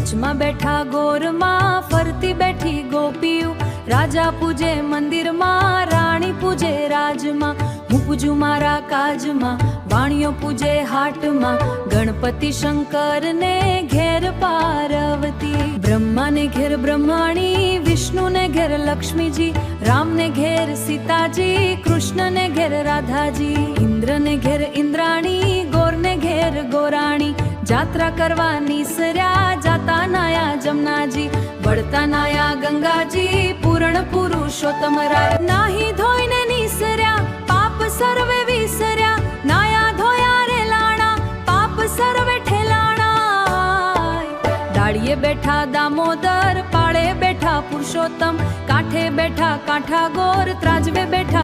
વચમાં બેઠા ગોરમાં ફરતી બેઠી ગોપીયું, રાજા પૂજે મંદિરમાં, રાણી પૂજે રાજમાં, હું પૂજું મારા કાજમાં, વાણીઓ પૂજે હાટમાં, ગણપતિ શંકરને ઘેર પાર્વતી, બ્રહ્માને ઘેર બ્રહ્માણી, વિષ્ણુને ઘેર લક્ષ્મીજી, રામને ઘેર સીતાજી, કૃષ્ણને ઘેર રાધાજી, ઇન્દ્રને ઘેર ઇન્દ્રાણી, ગોરને ઘેર ગોરાણી, જાત્રા કરવા નીસર્યા જાતા નાયા જમનાજી, વળતા નાયા ગંગાજી, પૂર્ણ પુરુષોત્તમ રાય, નાહી ધોઈને નીસર્યા પાપ સર્વે વિસર્યા, નાયા ધોયા રે લાણા પાપ સર્વે ઠેલાણા, ડાળીએ બેઠા દામોદર, પાળે બેઠા પુરુષોત્તમ, કાંઠે બેઠા કાંઠા ગોર, ત્રાજવે બેઠા